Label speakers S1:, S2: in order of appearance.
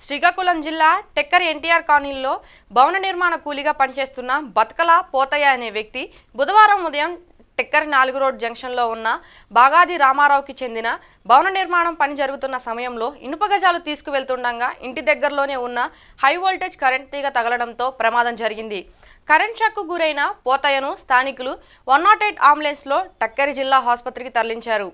S1: శ్రీకాకుళం జిల్లా టెక్కర్ ఎన్టీఆర్ కాలనీలో భవన నిర్మాణ కూలీగా పనిచేస్తున్న బతకల పోతయ్య అనే వ్యక్తి బుధవారం ఉదయం టెక్కర్ 4 రోడ్ జంక్షన్లో ఉన్న బాగాది రామారావుకి చెందిన భవన నిర్మాణం పని జరుగుతున్న సమయంలో ఇనుప గజాలు తీసుకువెళ్తుండగా ఇంటి దగ్గరలోనే ఉన్న హై వోల్టేజ్ కరెంట్ తీగ తగలడంతో ప్రమాదం జరిగింది. కరెంట్ షాక్కు గురైన పోతయ్యను స్థానికులు 108 అంబులెన్స్లో టెక్కర్ జిల్లా ఆసుపత్రికి తరలించారు.